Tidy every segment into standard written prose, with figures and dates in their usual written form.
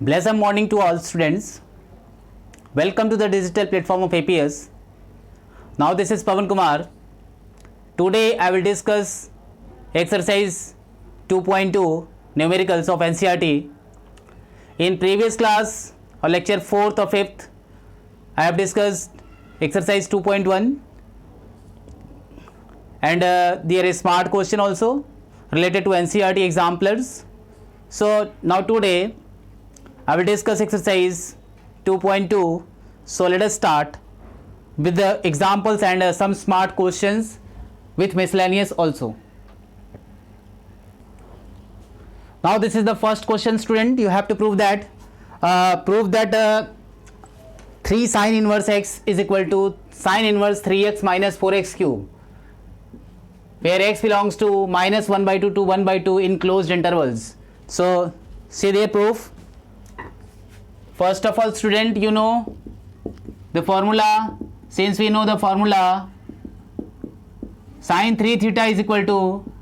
Blessed morning to all students. Welcome to the digital platform of APS. Now this is Pavan Kumar. Today I will discuss exercise 2.2 numericals of NCERT. In previous class or lecture 4th or 5th I have discussed exercise 2.1 and there is smart question also related to NCERT exemplars. So now today I will discuss exercise 2.2. So let us start with the examples and some smart questions with miscellaneous also. Now this is the first question, student. You have to prove that 3 sin inverse x is equal to sin inverse 3x minus 4x cube, where x belongs to minus 1 by 2 to 1 by 2 in closed intervals. So see their proof. First of all, student, you know the formula. Since we know the formula, sin 3 theta is equal to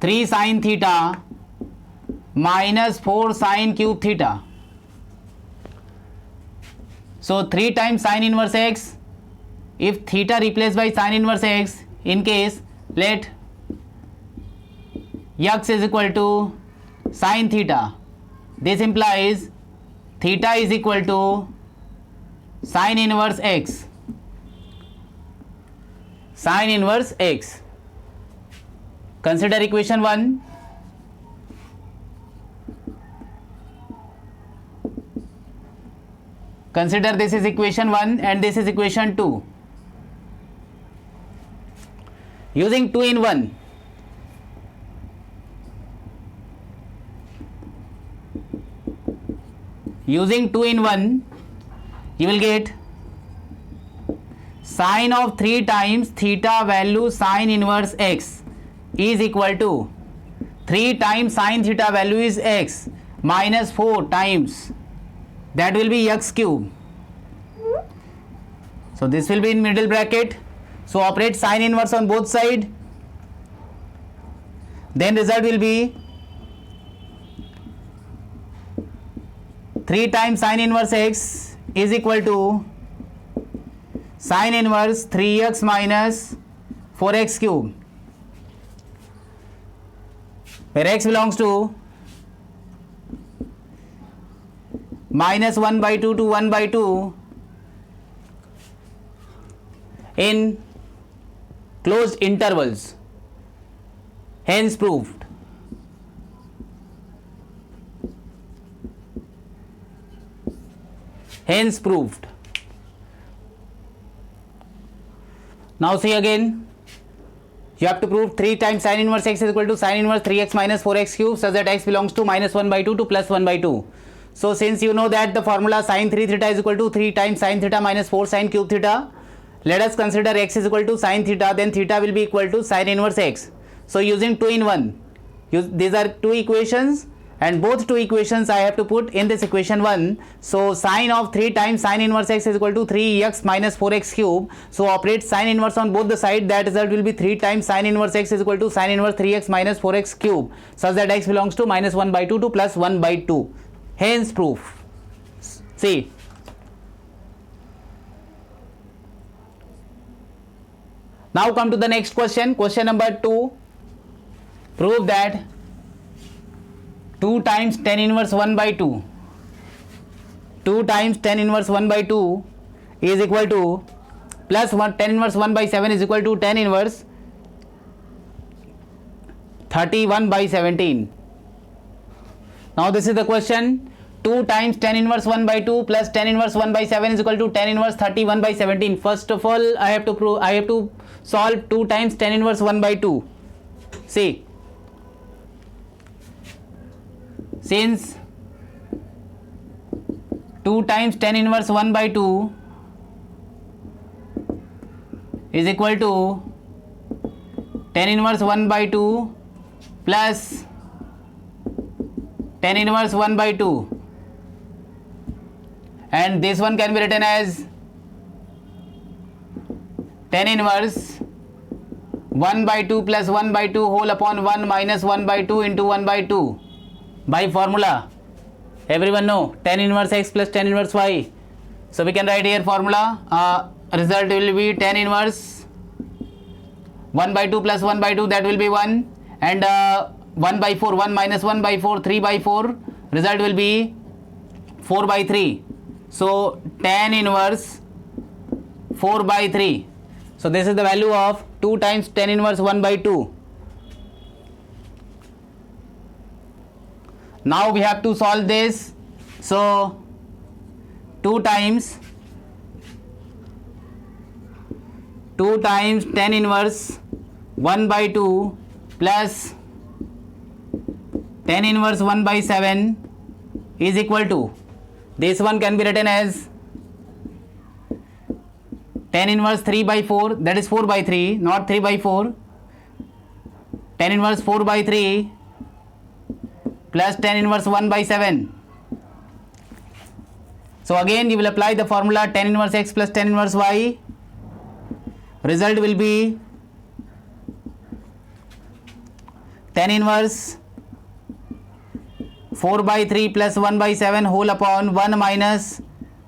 3 sin theta minus 4 sin cube theta. So 3 times sin inverse x. If theta replaced by sin inverse x, in case let x is equal to sin theta. This implies theta is equal to sin inverse x. Sin inverse x. Consider equation 1. Consider this is equation 1 and this is equation 2. Using 2 in 1. Using 2 in 1, you will get sine of 3 times theta value sin inverse x is equal to 3 times sin theta value is x minus 4 times, that will be x cube. So this will be in middle bracket. So operate sin inverse on both sides. Then result will be 3 times sin inverse x is equal to sin inverse 3x minus 4x cube, where x belongs to minus 1 by 2 to 1 by 2 in closed intervals. Hence proved. Hence proved. Now see again, you have to prove 3 times sin inverse x is equal to sin inverse 3x minus 4x cube such that x belongs to minus 1 by 2 to plus 1 by 2. So since you know that the formula sin 3 theta is equal to 3 times sin theta minus 4 sin cube theta, let us consider x is equal to sin theta, then theta will be equal to sin inverse x. So using 2 in 1, these are two equations and both two equations I have to put in this equation 1. So sine of 3 times sin inverse x is equal to 3x minus 4x cube. So operate sin inverse on both the sides. That result will be 3 times sin inverse x is equal to sin inverse 3x minus 4x cube such that x belongs to minus 1 by 2 to plus 1 by 2. Hence proof. See. Now come to the next question. Question number 2. Prove that 2 times tan inverse 1 by 2. 2 times tan inverse 1 by 2 is equal to plus 1 tan inverse 1 by 7 is equal to tan inverse 31 by 17. Now this is the question. 2 times tan inverse 1 by 2 plus tan inverse 1 by 7 is equal to tan inverse 31 by 17. First of all, I have to solve 2 times tan inverse 1 by 2. See. Since 2 times tan inverse 1 by 2 is equal to tan inverse 1 by 2 plus tan inverse 1 by 2, and this one can be written as tan inverse 1 by 2 plus 1 by 2 whole upon 1 minus 1 by 2 into 1 by 2. by formula. Everyone know tan inverse x plus tan inverse y. So we can write here formula. Result will be tan inverse 1 by 2 plus 1 by 2, that will be 1, and 1 by 4, 1 minus 1 by 4, 3 by 4, result will be 4 by 3. So tan inverse 4 by 3. So this is the value of 2 times tan inverse 1 by 2. Now we have to solve this. So 2 times tan inverse 1 by 2 plus tan inverse 1 by 7 is equal to, this one can be written as tan inverse 3 by 4, that is 4 by 3, not 3 by 4, tan inverse 4 by 3 plus tan inverse 1 by 7. So again you will apply the formula tan inverse x plus tan inverse y. Result will be tan inverse 4 by 3 plus 1 by 7 whole upon 1 minus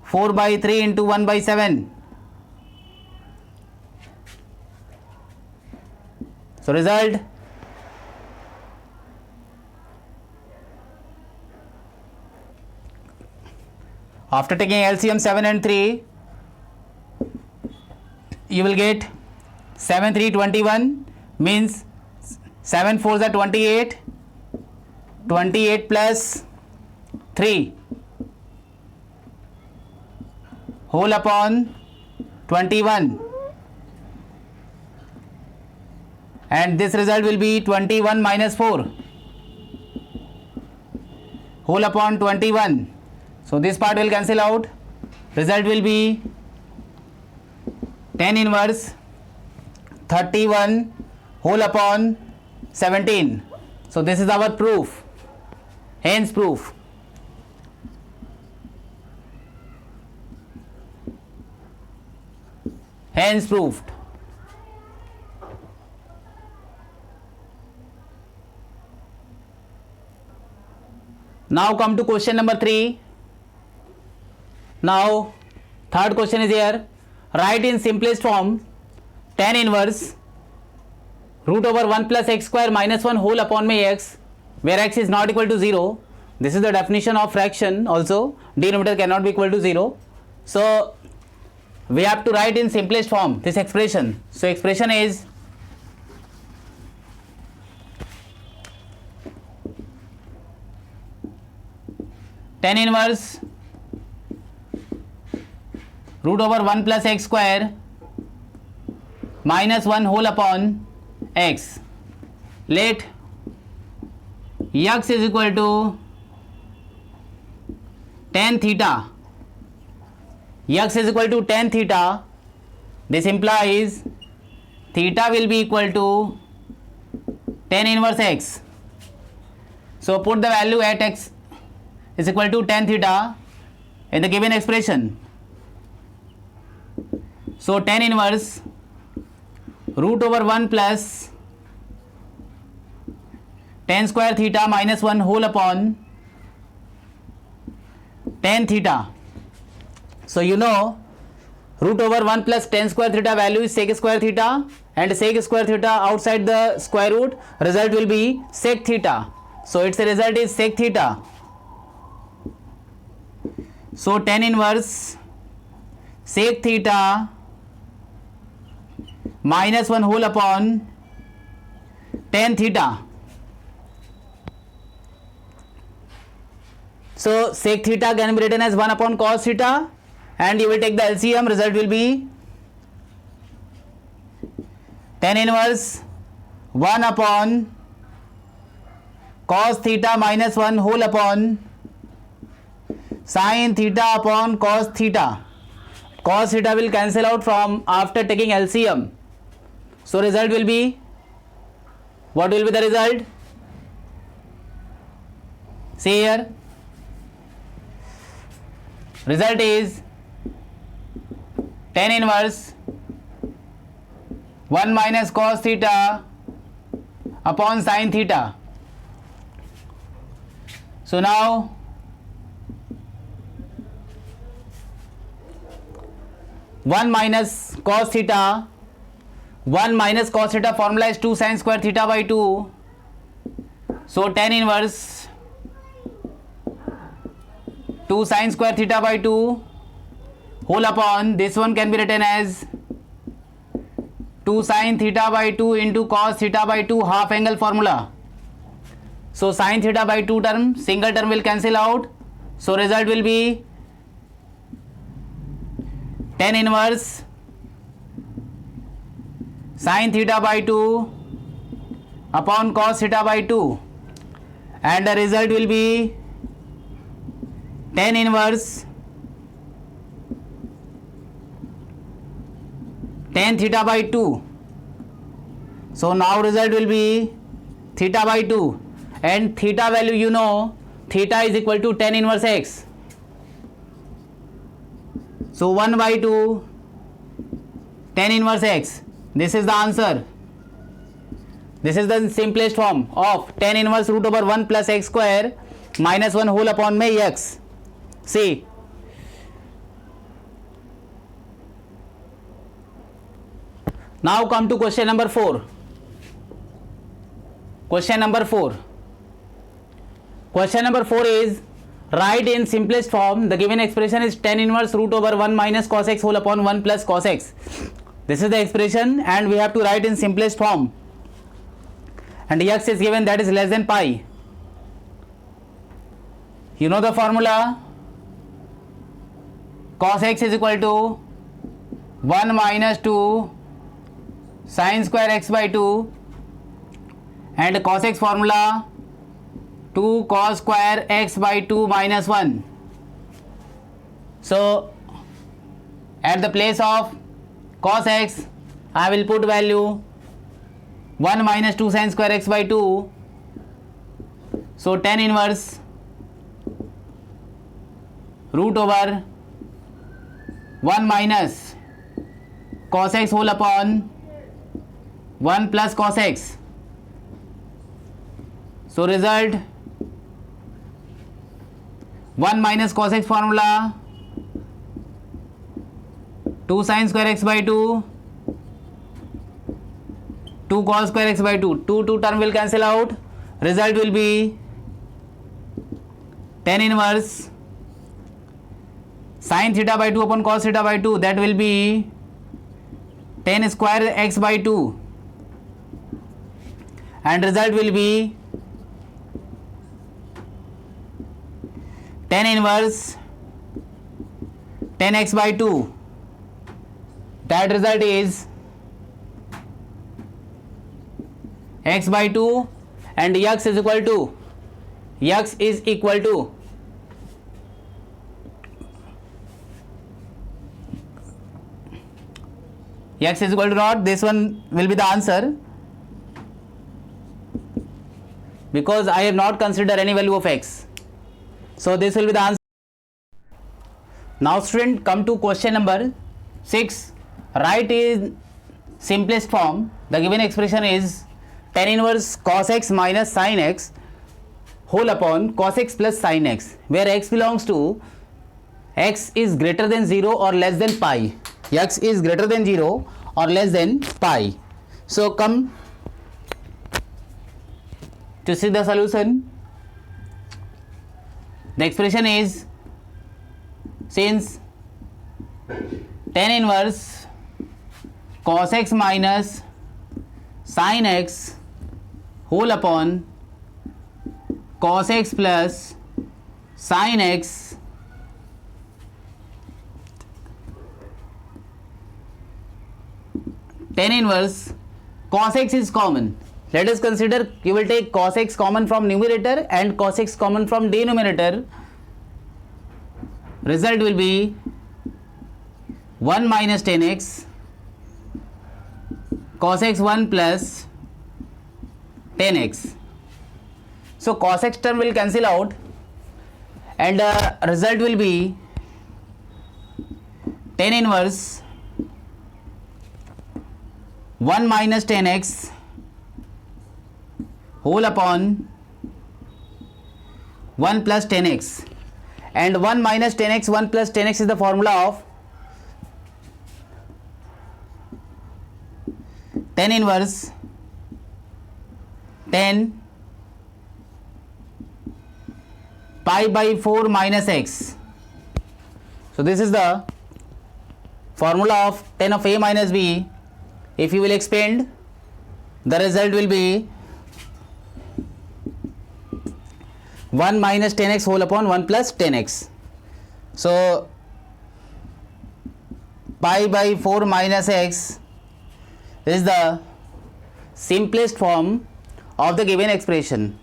4 by 3 into 1 by 7. So result, after taking LCM 7 and 3, you will get 7 3 21, means 7 4s are 28, 28 plus 3 whole upon 21, and this result will be 21 minus 4 whole upon 21. So this part will cancel out. Result will be tan inverse 31 whole upon 17. So this is our proof. Hence proof. Hence proved. Now come to question number 3. Now third question is here. Write in simplest form tan inverse root over 1 plus x square minus 1 whole upon my x, where x is not equal to 0. This is the definition of fraction also. Denominator cannot be equal to 0. So we have to write in simplest form this expression. So expression is tan inverse root over 1 plus x square minus 1 whole upon x. Let x is equal to tan theta. X is equal to tan theta. This implies theta will be equal to tan inverse x. So put the value at x is equal to tan theta in the given expression. So tan inverse root over 1 plus tan square theta minus 1 whole upon tan theta. So you know root over 1 plus tan square theta value is sec square theta, and sec square theta outside the square root, result will be sec theta. So its result is sec theta. So tan inverse sec theta minus 1 whole upon tan theta. So sec theta can be written as 1 upon cos theta, and you will take the LCM. Result will be tan inverse 1 upon cos theta minus 1 whole upon sin theta upon cos theta. Cos theta will cancel out from after taking LCM. So result will be, what will be the result? See here, result is tan inverse 1 minus cos theta upon sin theta. So now one minus cos theta formula is 2 sin square theta by 2. So tan inverse 2 sin square theta by 2 whole upon, this one can be written as 2 sin theta by 2 into cos theta by 2 half angle formula. So sin theta by 2 term, single term will cancel out. So result will be tan inverse sin theta by 2 upon cos theta by 2, and the result will be tan inverse tan theta by 2. So now result will be theta by 2, and theta value you know, theta is equal to tan inverse x. So 1 by 2 tan inverse x. This is the answer. This is the simplest form of tan inverse root over 1 plus x square minus 1 whole upon में x. See. Now come to question number 4. Question number 4. Question number 4 is, write in simplest form the given expression is tan inverse root over 1 minus cos x whole upon 1 plus cos x. This is the expression and we have to write in simplest form, and x is given, that is less than pi. You know the formula, cos x is equal to 1 minus 2 sin square x by 2, and cos x formula 2 cos square x by 2 minus 1. So at the place of cos x I will put value 1 minus 2 sin square x by 2. So tan inverse root over 1 minus cos x whole upon 1 plus cos x. So result 1 minus cos x formula 2 sin square x by 2, 2 cos square x by 2, 2 term will cancel out. Result will be tan inverse sin theta by 2 upon cos theta by 2, that will be tan square x by 2, and result will be tan inverse tan x by 2. That result is x by 2, and x is equal to x is equal to x is equal to not, this one will be the answer, because I have not considered any value of x. So this will be the answer. Now student, come to question number 6. Write in simplest form the given expression is tan inverse cos x minus sin x whole upon cos x plus sin x, where x belongs to x is greater than 0 or less than pi. X is greater than 0 or less than pi. So come to see the solution. The expression is, since tan inverse cos x minus sin x whole upon cos x plus sin x tan inverse cos x is common. Let us consider, you will take cos x common from numerator and cos x common from denominator. Result will be 1 minus tan x cos x 1 plus tan x. So cos x term will cancel out, and result will be tan inverse 1 minus tan x whole upon 1 plus 10x, and 1 minus 10x, 1 plus 10x is the formula of tan inverse 10 pi by 4 minus x. So this is the formula of tan of a minus b. If you will expand, the result will be 1 minus 10x whole upon 1 plus 10x. So pi by 4 minus x is the simplest form of the given expression.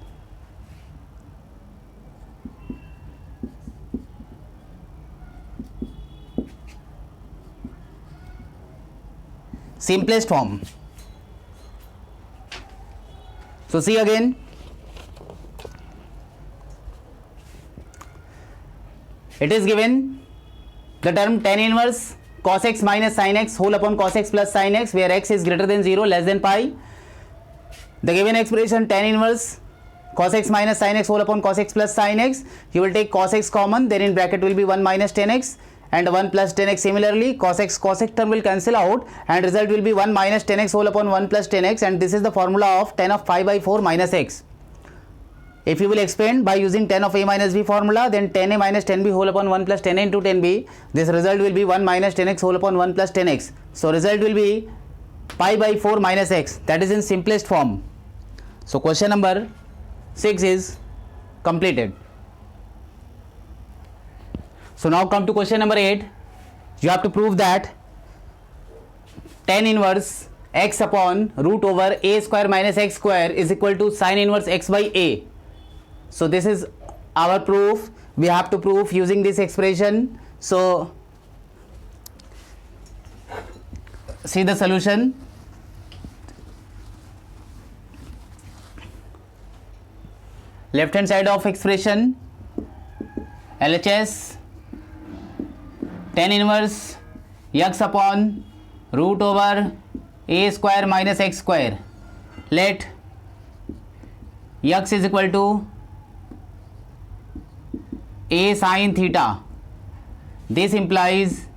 Simplest form. So see again, it is given the term tan inverse cos x minus sin x whole upon cos x plus sin x, where x is greater than 0, less than pi. The given expression tan inverse cos x minus sin x whole upon cos x plus sin x, you will take cos x common, then in bracket will be 1 minus 10x and 1 plus 10x. Similarly, cos x term will cancel out and result will be 1 minus 10x whole upon 1 plus 10x, and this is the formula of tan of pi by 4 minus x. If you will expand by using tan of a minus b formula, then tan a minus tan b whole upon 1 plus tan a into tan b, this result will be 1 minus 10x whole upon 1 plus 10x. So result will be pi by 4 minus x, that is in simplest form. So question number 6 is completed. So now come to question number 8. You have to prove that tan inverse x upon root over a square minus x square is equal to sin inverse x by a. So this is our proof. We have to prove using this expression. So see the solution. Left hand side of expression, LHS tan inverse x upon root over a square minus x square. Let x is equal to a sin theta. This implies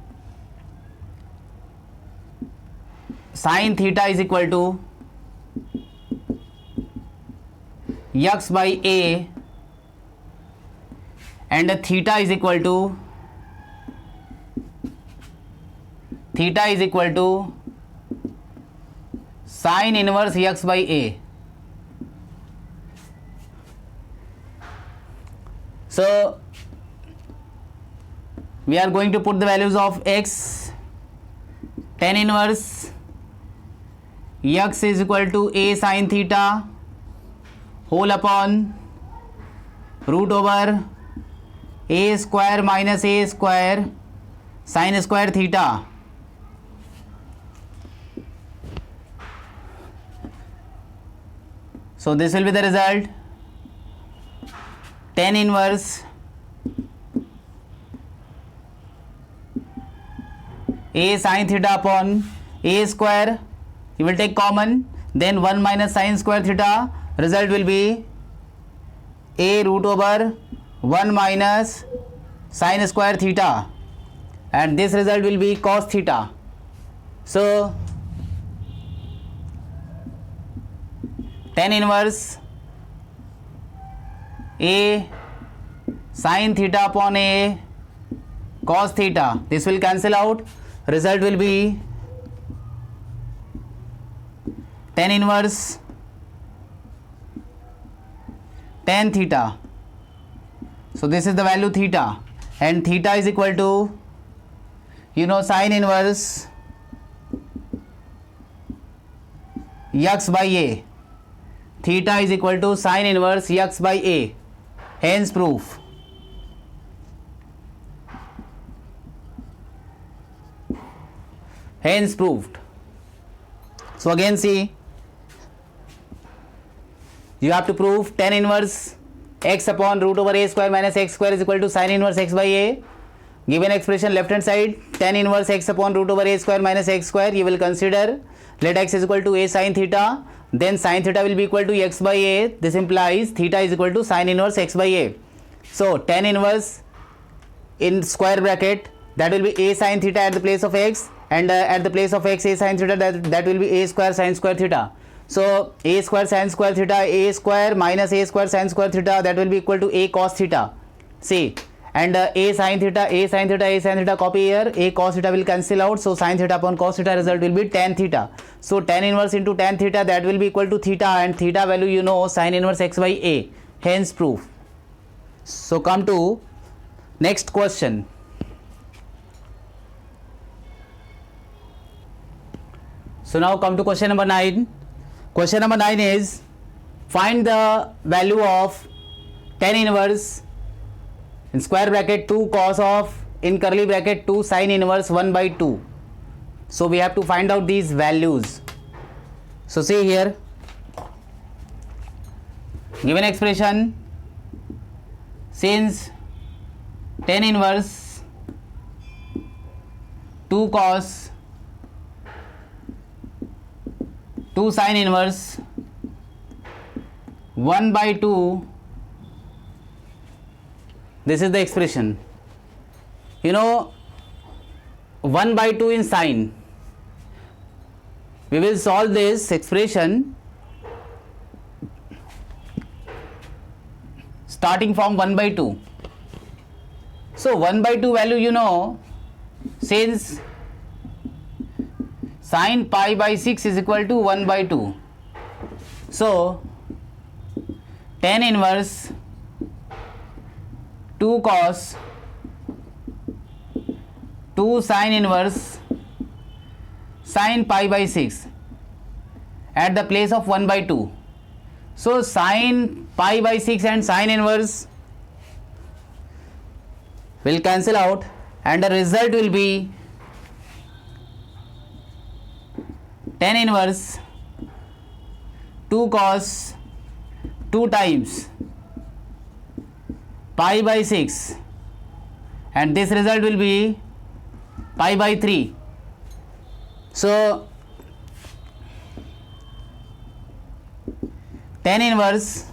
sin theta is equal to x by a, and theta is equal to sin inverse x by a. So we are going to put the values of x. Tan inverse x is equal to a sin theta whole upon root over a square minus a square sin square theta. So this will be the result. Tan inverse a sin theta upon a square, you will take common, then 1 minus sin square theta, result will be a root over 1 minus sin square theta, and this result will be cos theta. So tan inverse a sin theta upon a cos theta, this will cancel out, result will be tan inverse tan theta. So this is the value theta, and theta is equal to, you know, sin inverse x by a. Theta is equal to sin inverse x by a. Hence proof. Hence proved. So again see, you have to prove tan inverse x upon root over a square minus x square is equal to sin inverse x by a. Given expression left hand side, tan inverse x upon root over a square minus x square, you will consider, let x is equal to a sin theta, then sin theta will be equal to x by a. This implies theta is equal to sin inverse x by a. So tan inverse in square bracket, that will be a sin theta at the place of x, and at the place of x a sin theta, that will be a square sin square theta. So a square sin square theta, a square minus a square sin square theta, that will be equal to a cos theta. See, and a sin theta, a sin theta, a sin theta copy here, a cos theta will cancel out, so sin theta upon cos theta, result will be tan theta. So tan inverse into tan theta, that will be equal to theta, and theta value you know, sin inverse x by a, hence proof. So come to next question. So now come to question number 9. Question number 9 is, find the value of tan inverse in square bracket 2 cos of, in curly bracket 2 sin inverse 1 by 2. So we have to find out these values. So see here, given expression, since tan inverse 2 cos 2 sin inverse 1 by 2, this is the expression. You know, 1 by 2 in sine. We will solve this expression starting from 1 by 2. So 1 by 2 value you know, since sin pi by 6 is equal to 1 by 2. So tan inverse 2 cos 2 sin inverse sin pi by 6 at the place of 1 by 2. So sin pi by 6 and sin inverse will cancel out, and the result will be tan inverse 2 cos 2 times pi by 6, and this result will be pi by 3. So tan inverse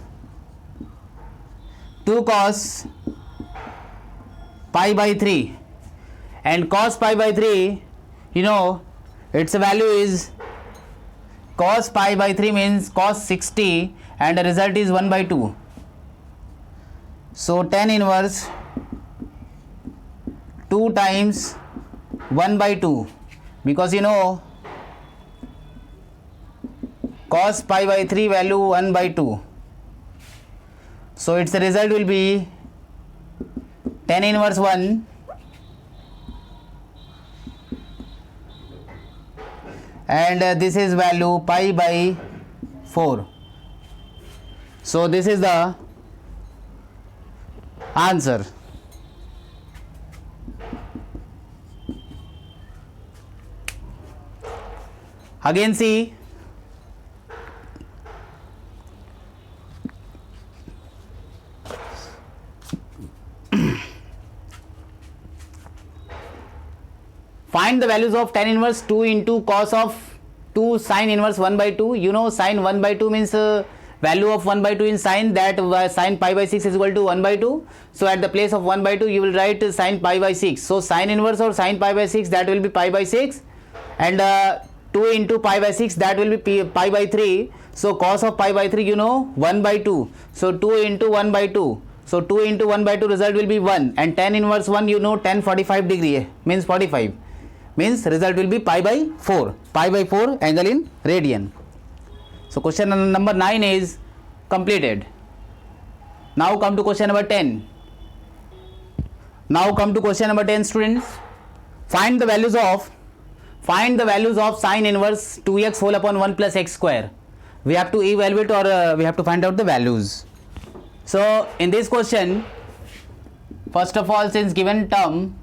2 cos pi by 3, and cos pi by 3, you know, its value is cos pi by 3 means cos 60, and the result is 1 by 2. So tan inverse 2 times 1 by 2, because you know cos pi by 3 value 1 by 2. So its result will be tan inverse 1 and this is value pi by 4. So this is the answer. Again see, find the values of tan inverse 2 into cos of 2 sin inverse 1 by 2. You know sin 1 by 2 means value of 1 by 2 in sine, that sin pi by 6 is equal to 1 by 2. So at the place of 1 by 2 you will write sin pi by 6. So sin inverse or sin pi by 6, that will be pi by 6, and 2 into pi by 6, that will be pi by 3. So cos of pi by 3 you know 1 by 2. So 2 into 1 by 2. So 2 into 1 by 2 result will be 1, and tan inverse 1 you know tan 45 degree means 45, means result will be pi by 4, pi by 4 angle in radian. So question number 9 is completed. Now come to question number 10. Now come to question number 10 students. Find the values of sin inverse 2x whole upon 1 plus x square. We have to evaluate, or we have to find out the values. So in this question, first of all, since given term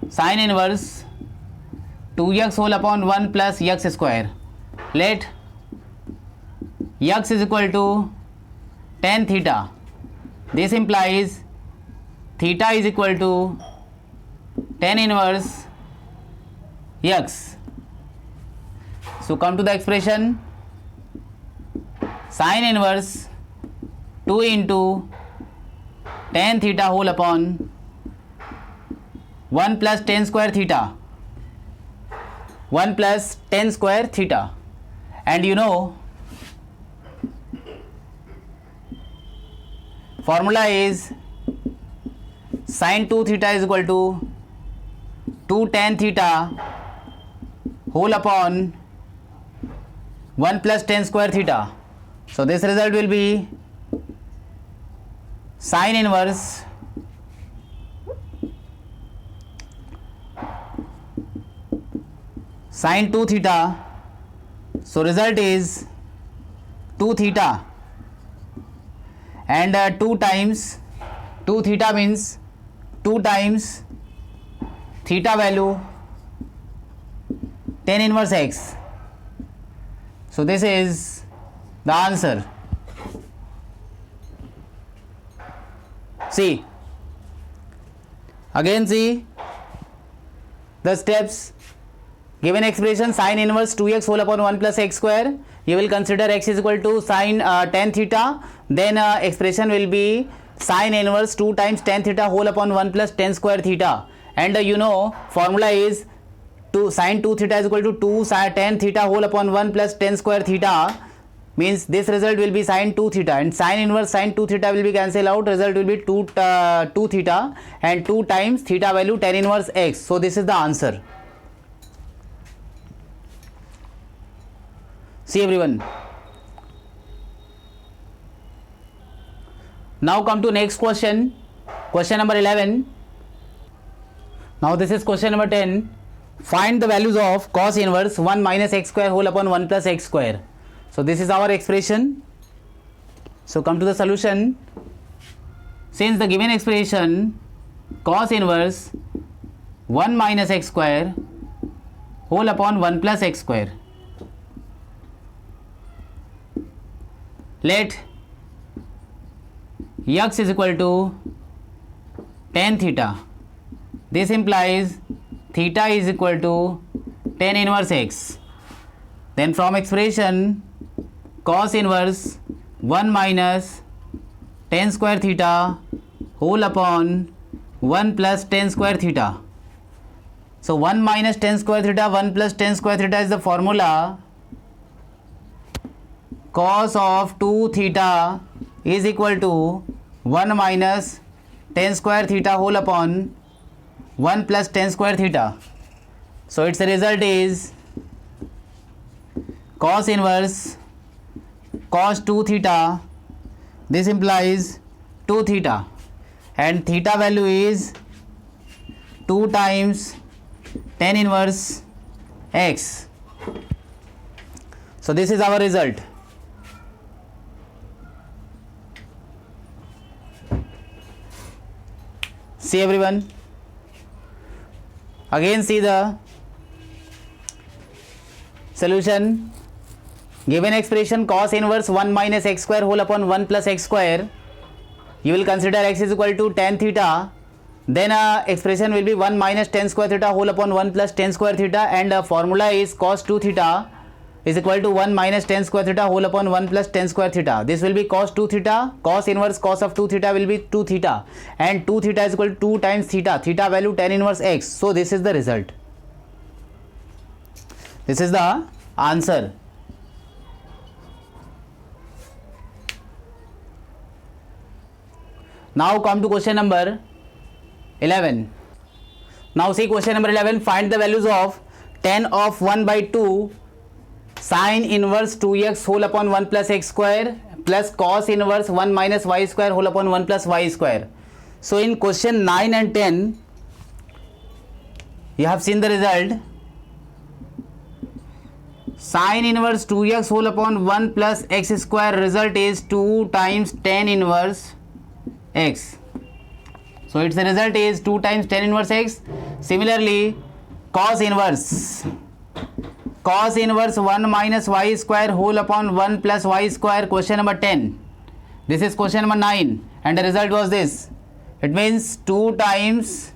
sin inverse 2x whole upon 1 plus x square, let x is equal to tan theta. This implies theta is equal to tan inverse x. So come to the expression sin inverse 2 into tan theta whole upon 1 plus tan square theta, 1 plus tan square theta. And you know formula is sin 2 theta is equal to 2 tan theta whole upon 1 plus tan square theta. So this result will be sin inverse sin 2 theta. So result is 2 theta, and 2 times 2 theta means 2 times theta value tan inverse x. So this is the answer. See, again see the steps. Given expression sin inverse 2x whole upon 1 plus x square, you will consider x is equal to sin tan theta, then expression will be sin inverse 2 times tan theta whole upon 1 plus tan square theta, and you know formula is 2 sin 2 theta is equal to 2 tan theta whole upon 1 plus tan square theta, means this result will be sin 2 theta, and sin inverse sin 2 theta will be cancelled out, result will be 2 theta and 2 times theta value tan inverse x. So this is the answer. See everyone. Now come to next question, question number 11. Now this is question number 10. Find the values of cos inverse 1 minus x square whole upon 1 plus x square. So this is our expression. So come to the solution. Since the given expression cos inverse 1 minus x square whole upon 1 plus x square, let x is equal to tan theta. This implies theta is equal to tan inverse x. Then from expression cos inverse 1 minus tan square theta whole upon 1 plus tan square theta. So 1 minus tan square theta, 1 plus tan square theta is the formula. Cos of 2 theta is equal to 1 minus tan square theta whole upon 1 plus tan square theta. So its result is cos inverse cos 2 theta. This implies 2 theta, and theta value is 2 times tan inverse x. So this is our result. See everyone. Again see the solution. Given expression cos inverse 1 minus x square whole upon 1 plus x square, you will consider x is equal to tan theta. Then expression will be 1 minus tan square theta whole upon 1 plus tan square theta, and formula is cos 2 theta is equal to 1 minus tan square theta whole upon 1 plus tan square theta. This will be cos 2 theta. Cos inverse cos of 2 theta will be 2 theta, and 2 theta is equal to 2 times theta. Theta value tan inverse x. So this is the result. This is the answer. Now come to question number 11. Now see question number 11. Find the values of tan of 1 by 2 sin inverse 2x whole upon 1 plus x square plus cos inverse 1 minus y square whole upon 1 plus y square. So in question 9 and 10 you have seen the result. Sin inverse 2x whole upon 1 plus x square, result is 2 times tan inverse x. So its result is 2 times tan inverse x. Similarly cos inverse 1 minus y square whole upon 1 plus y square, question number 10. This is question number 9, and the result was this. It means 2 times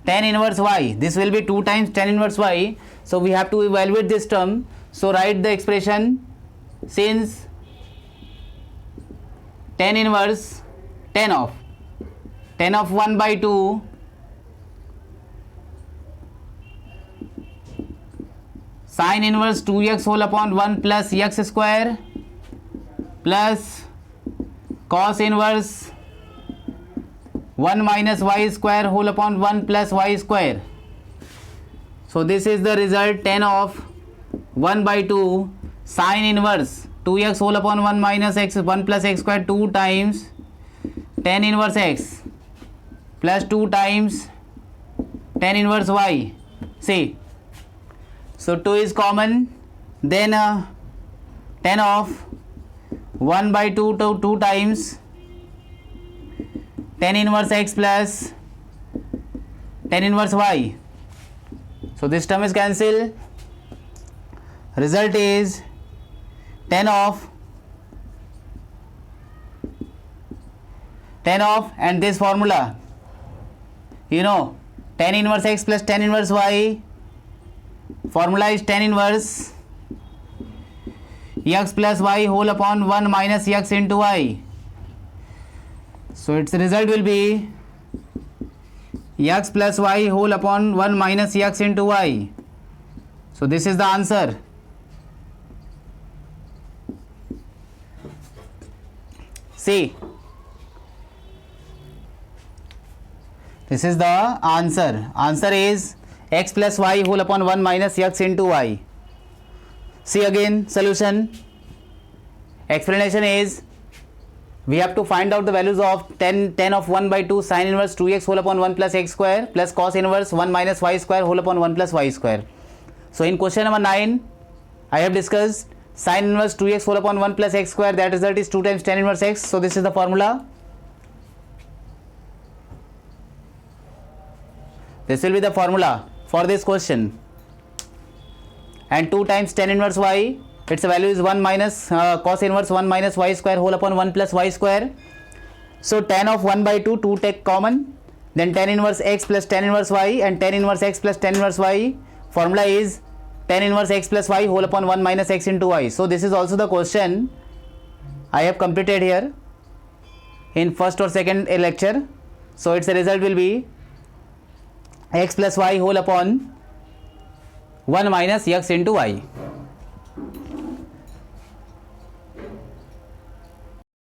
tan inverse y. This will be 2 times tan inverse y. So we have to evaluate this term. So write the expression. Since tan inverse tan of 1 by 2 sin inverse 2x whole upon 1 plus x square plus cos inverse 1 minus y square whole upon 1 plus y square. So this is the result, tan of 1 by 2 sin inverse 2x whole upon 1 minus x 1 plus x square 2 times tan inverse x plus 2 times tan inverse y. See, so 2 is common, then tan of 1 by 2 to 2 times tan inverse x plus tan inverse y. So this term is cancelled. Result is tan of and this formula, you know, tan inverse x plus tan inverse y, formula is tan inverse x plus y whole upon 1 minus x into y. So its result will be x plus y whole upon 1 minus x into y. So this is the answer. See, this is the answer. Answer is x plus y whole upon 1 minus x into y. See again solution. Explanation is, we have to find out the values of tan of 1 by 2 sin inverse 2x whole upon 1 plus x square plus cos inverse 1 minus y square whole upon 1 plus y square. So in question number 9, I have discussed sin inverse 2x whole upon 1 plus x square, that result is 2 times tan inverse x. So this is the formula. This will be the formula for this question. And 2 times tan inverse y, its value is 1 minus cos inverse 1 minus y square whole upon 1 plus y square. So tan of 1 by 2, 2 take common, then tan inverse x plus tan inverse y, and tan inverse x plus tan inverse y, formula is tan inverse x plus y whole upon 1 minus x into y. So this is also the question I have completed here in first or second lecture. So its result will be x plus y whole upon 1 minus x into y.